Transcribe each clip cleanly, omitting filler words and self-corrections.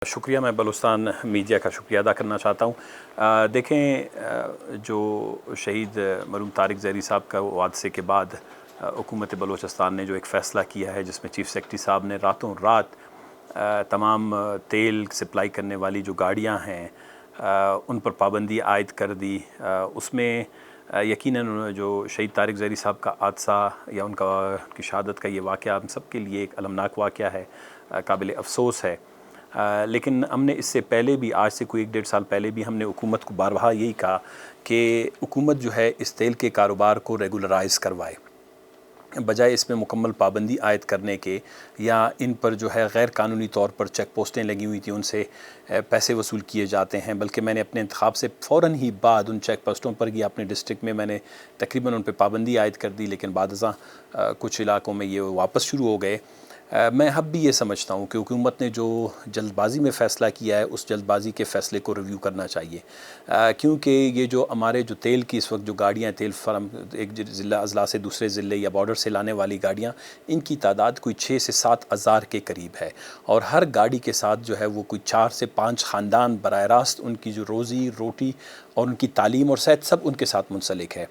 شکریہ، میں بلوچستان میڈیا کا شکریہ ادا کرنا چاہتا ہوں۔ دیکھیں، جو شہید مرحوم طارق زہری صاحب کا حادثے کے بعد حکومت بلوچستان نے جو ایک فیصلہ کیا ہے، جس میں چیف سیکرٹری صاحب نے راتوں رات تمام تیل سپلائی کرنے والی جو گاڑیاں ہیں ان پر پابندی عائد کر دی، اس میں یقیناً جو شہید طارق زہری صاحب کا حادثہ یا ان کی شہادت کا یہ واقعہ ہم سب کے لیے ایک المناک واقعہ ہے، قابل افسوس ہے۔ لیکن ہم نے اس سے پہلے بھی، آج سے کوئی 1.5 سال پہلے بھی ہم نے حکومت کو بارہا یہی کہا کہ حکومت جو ہے اس تیل کے کاروبار کو ریگولرائز کروائے، بجائے اس میں مکمل پابندی عائد کرنے کے، یا ان پر جو ہے غیر قانونی طور پر چیک پوسٹیں لگی ہوئی تھیں، ان سے پیسے وصول کیے جاتے ہیں، بلکہ میں نے اپنے انتخاب سے فوراً ہی بعد ان چیک پوسٹوں پر یا اپنے ڈسٹرکٹ میں نے تقریباً ان پہ پابندی عائد کر دی، لیکن بعد ازاں کچھ علاقوں میں یہ واپس شروع ہو گئے۔ میں اب بھی یہ سمجھتا ہوں کہ حکومت نے جو جلد بازی میں فیصلہ کیا ہے، اس جلد بازی کے فیصلے کو ریویو کرنا چاہیے، کیونکہ یہ جو ہمارے جو تیل کی اس وقت جو گاڑیاں تیل فرم ایک ضلع اضلاع سے دوسرے ضلع یا بارڈر سے لانے والی گاڑیاں، ان کی تعداد کوئی 6 سے 7 ہزار کے قریب ہے، اور ہر گاڑی کے ساتھ جو ہے وہ کوئی 4 سے 5 خاندان براہ راست ان کی جو روزی روٹی اور ان کی تعلیم اور صحت سب ان کے ساتھ منسلک ہے۔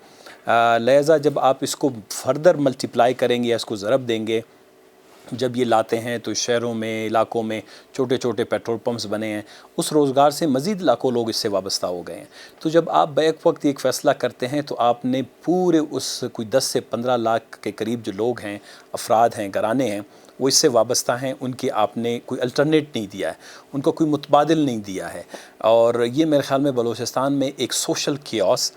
لہٰذا جب آپ اس کو فردر ملٹیپلائی کریں گے یا اس کو ضرب دیں گے، جب یہ لاتے ہیں تو شہروں میں، علاقوں میں چھوٹے چھوٹے پیٹرول پمپس بنے ہیں، اس روزگار سے مزید لاکھوں لوگ اس سے وابستہ ہو گئے ہیں۔ تو جب آپ بیک وقت ایک فیصلہ کرتے ہیں تو آپ نے پورے اس کوئی 10 سے 15 لاکھ کے قریب جو لوگ ہیں، افراد ہیں، گھرانے ہیں، وہ اس سے وابستہ ہیں، ان کی آپ نے کوئی الٹرنیٹ نہیں دیا ہے، ان کو کوئی متبادل نہیں دیا ہے، اور یہ میرے خیال میں بلوچستان میں ایک سوشل کیوس،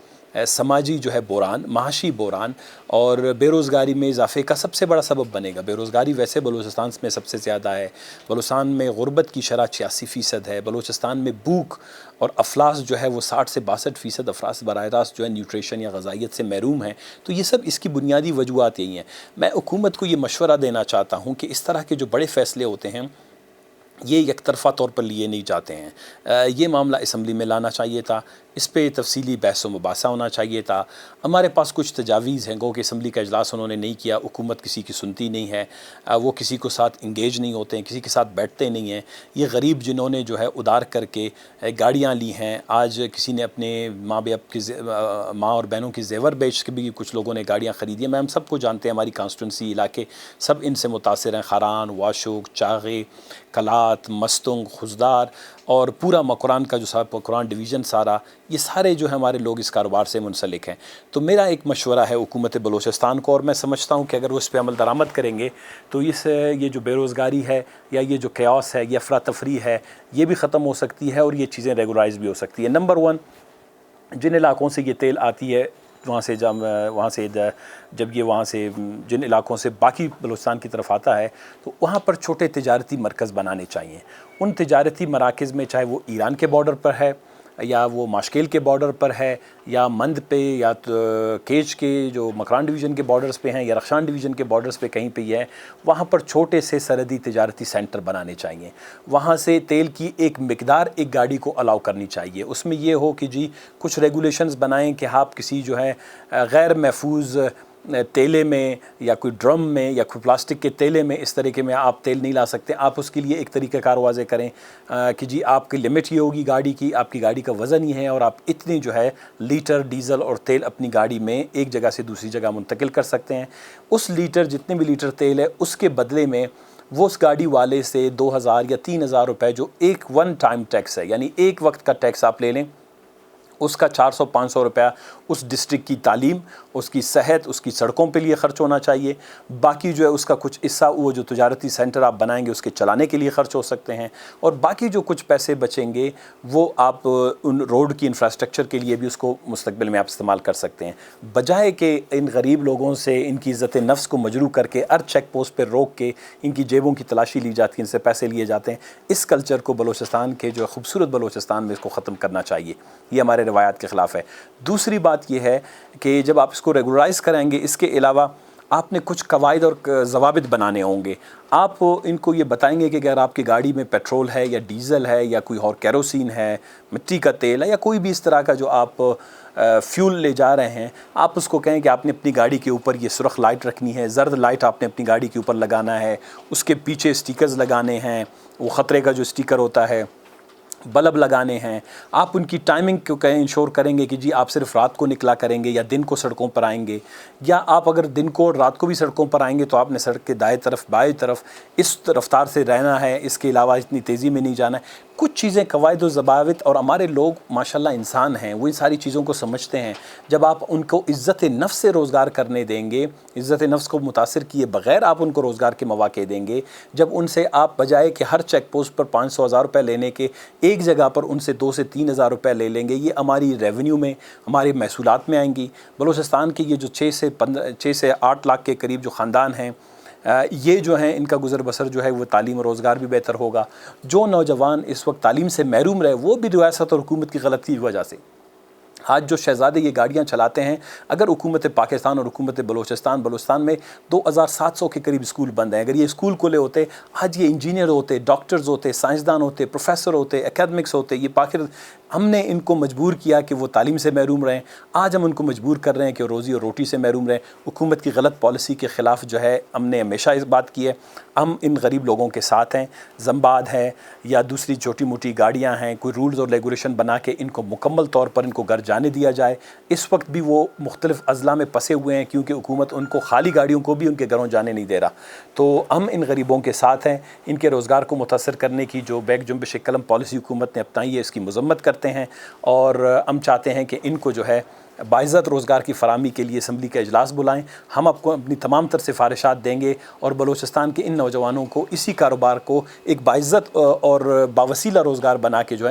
سماجی جو ہے بحران، معاشی بحران اور بے روزگاری میں اضافے کا سب سے بڑا سبب بنے گا۔ بے روزگاری ویسے بلوچستان میں سب سے زیادہ ہے، بلوچستان میں غربت کی شرح 86% ہے، بلوچستان میں بھوک اور افلاس جو ہے وہ 60 سے 62% افراد براہ راست جو ہے نیوٹریشن یا غذائیت سے محروم ہیں۔ تو یہ سب اس کی بنیادی وجوہات یہی ہیں۔ میں حکومت کو یہ مشورہ دینا چاہتا ہوں کہ اس طرح کے جو بڑے فیصلے ہوتے ہیں، یہ یک طرفہ طور پر لیے نہیں جاتے ہیں۔ یہ معاملہ اسمبلی میں لانا چاہیے تھا، اس پہ تفصیلی بحث و مباحثہ ہونا چاہیے تھا۔ ہمارے پاس کچھ تجاویز ہیں، گو کہ اسمبلی کا اجلاس انہوں نے نہیں کیا، حکومت کسی کی سنتی نہیں ہے، وہ کسی کو ساتھ انگیج نہیں ہوتے ہیں، کسی کے ساتھ بیٹھتے نہیں ہیں۔ یہ غریب جنہوں نے جو ہے ادار کر کے گاڑیاں لی ہیں، آج کسی نے اپنے ماں اور بہنوں کی زیور بیچ کے بھی کچھ لوگوں نے گاڑیاں خریدی ہیں۔ میں ہم سب کو جانتے ہیں، ہماری کانسٹیٹوئنسی علاقے سب ان سے متاثر ہیں، خاران، واشوک، چاغے، کلات، مستنگ، خزدار اور پورا مکران کا جو سب مکران ڈویژن سارا، یہ سارے جو ہے ہمارے لوگ اس کاروبار سے منسلک ہیں۔ تو میرا ایک مشورہ ہے حکومت بلوچستان کو، اور میں سمجھتا ہوں کہ اگر وہ اس پہ عمل درآمد کریں گے تو یہ جو بے روزگاری ہے یا یہ جو قیاس ہے، یہ افراتفری ہے، یہ بھی ختم ہو سکتی ہے اور یہ چیزیں ریگولرائز بھی ہو سکتی ہے۔ نمبر 1، جن علاقوں سے یہ تیل آتی ہے، جب یہ وہاں سے جن علاقوں سے باقی بلوچستان کی طرف آتا ہے، تو وہاں پر چھوٹے تجارتی مرکز بنانے چاہیے۔ ان تجارتی مراکز میں، چاہے وہ ایران کے بارڈر پر ہے یا وہ ماشکیل کے بارڈر پر ہے یا مند پہ یا کیچ کے جو مکران ڈویژن کے بارڈرز پہ ہیں یا رخشان ڈویژن کے بارڈرز پہ کہیں پہ یہ ہے، وہاں پر چھوٹے سے سرحدی تجارتی سینٹر بنانے چاہیے۔ وہاں سے تیل کی ایک مقدار ایک گاڑی کو الاؤ کرنی چاہیے۔ اس میں یہ ہو کہ جی کچھ ریگولیشنز بنائیں کہ آپ کسی جو ہے غیر محفوظ تیلے میں یا کوئی ڈرم میں یا کوئی پلاسٹک کے تیلے میں، اس طریقے میں آپ تیل نہیں لا سکتے۔ آپ اس کے لیے ایک طریقہ کار واضح کریں کہ جی آپ کی لمٹ یہ ہوگی گاڑی کی، آپ کی گاڑی کا وزن یہ ہے، اور آپ اتنی جو ہے لیٹر ڈیزل اور تیل اپنی گاڑی میں ایک جگہ سے دوسری جگہ منتقل کر سکتے ہیں۔ اس لیٹر جتنے بھی لیٹر تیل ہے، اس کے بدلے میں وہ اس گاڑی والے سے 2000 یا 3000 روپے جو ایک ون ٹائم ٹیکس ہے، یعنی ایک وقت کا ٹیکس آپ لے لیں، اس کا 400-500 روپیہ اس ڈسٹرکٹ کی تعلیم، اس کی صحت، اس کی سڑکوں پہ لیے خرچ ہونا چاہیے۔ باقی جو ہے اس کا کچھ حصہ وہ جو تجارتی سینٹر آپ بنائیں گے اس کے چلانے کے لیے خرچ ہو سکتے ہیں، اور باقی جو کچھ پیسے بچیں گے وہ آپ ان روڈ کی انفراسٹرکچر کے لیے بھی اس کو مستقبل میں آپ استعمال کر سکتے ہیں، بجائے کہ ان غریب لوگوں سے ان کی عزت نفس کو مجروح کر کے ہر چیک پوسٹ پہ روک کے ان کی جیبوں کی تلاشی لی جاتی ہے، ان سے پیسے لیے جاتے ہیں۔ اس کلچر کو بلوچستان کے جو خوبصورت بلوچستان میں اس کو ختم کرنا چاہیے، یہ ہمارے روایات کے خلاف ہے۔ دوسری بات یہ ہے کہ جب آپ اس کو ریگولرائز کریں گے، اس کے علاوہ آپ نے کچھ قواعد اور ضوابط بنانے ہوں گے. آپ ان کو یہ بتائیں گے کہ اگر آپ کی گاڑی میں پیٹرول ہے یا ڈیزل ہے یا کوئی اور کیروسین ہے, مٹی کا تیل ہے یا کوئی بھی اس طرح کا جو آپ فیول لے جا رہے ہیں, آپ اس کو کہیں کہ آپ نے اپنی گاڑی کے اوپر یہ سرخ لائٹ رکھنی ہے, زرد لائٹ آپ نے اپنی گاڑی کے اوپر لگانا ہے, اس کے پیچھے اسٹیکرز لگانے ہیں, وہ خطرے کا جو اسٹیکر ہوتا ہے, بلب لگانے ہیں. آپ ان کی ٹائمنگ کو کہیں انشور کریں گے کہ جی آپ صرف رات کو نکلا کریں گے یا دن کو سڑکوں پر آئیں گے, یا آپ اگر دن کو اور رات کو بھی سڑکوں پر آئیں گے تو آپ نے سڑک کے دائیں طرف بائیں طرف اس رفتار سے رہنا ہے, اس کے علاوہ اتنی تیزی میں نہیں جانا ہے. کچھ چیزیں قواعد و ضوابط, اور ہمارے لوگ ماشاءاللہ انسان ہیں, وہ ان ساری چیزوں کو سمجھتے ہیں. جب آپ ان کو عزت نفس سے روزگار کرنے دیں گے, عزت نفس کو متاثر کیے بغیر آپ ان کو روزگار کے مواقع دیں گے, جب ان سے آپ بجائے کہ ہر چیک پوسٹ پر 500,000 روپے لینے کے ایک جگہ پر ان سے 2 سے 3,000 روپے لے لیں گے, یہ ہماری ریونیو میں, ہمارے محصولات میں آئیں گی. بلوچستان کے یہ جو 6 سے 8 لاکھ کے قریب جو خاندان ہیں, یہ جو ہیں ان کا گزر بسر جو ہے وہ تعلیم و روزگار بھی بہتر ہوگا. جو نوجوان اس وقت تعلیم سے محروم رہے, وہ بھی ریاست اور حکومت کی غلطی کی وجہ سے. آج جو شہزادے یہ گاڑیاں چلاتے ہیں, اگر حکومت پاکستان اور حکومت بلوچستان میں 2,700 کے قریب اسکول بند ہیں, اگر یہ اسکول کھلے ہوتے, آج یہ انجینئر ہوتے, ڈاکٹرز ہوتے, سائنسدان ہوتے, پروفیسر ہوتے, اکیڈمکس ہوتے. یہ ہم نے ان کو مجبور کیا کہ وہ تعلیم سے محروم رہیں, آج ہم ان کو مجبور کر رہے ہیں کہ روزی اور روٹی سے محروم رہیں. حکومت کی غلط پالیسی کے خلاف جو ہے ہم نے ہمیشہ اس بات کی ہے. ہم ان غریب لوگوں کے ساتھ ہیں. زمباد ہے یا دوسری چھوٹی موٹی گاڑیاں ہیں, کوئی رولز اور ریگولیشن بنا کے ان کو مکمل طور پر ان کو گھر جانے دیا جائے. اس وقت بھی وہ مختلف اضلاع میں پسے ہوئے ہیں کیونکہ حکومت ان کو خالی گاڑیوں کو بھی ان کے گھروں جانے نہیں دے رہا. تو ہم ان غریبوں کے ساتھ ہیں. ان کے روزگار کو متاثر کرنے کی جو بیک جنبش قلم پالیسی حکومت نے اپنائی ہے, اس کی مذمت کرتے ہیں, اور ہم چاہتے ہیں کہ ان کو جو ہے باعزت روزگار کی فراہمی کے لیے اسمبلی کا اجلاس بلائیں. ہم آپ کو اپنی تمام تر سفارشات دیں گے, اور بلوچستان کے ان نوجوانوں کو اسی کاروبار کو ایک باعزت اور باوسیلہ روزگار بنا کے جو ہے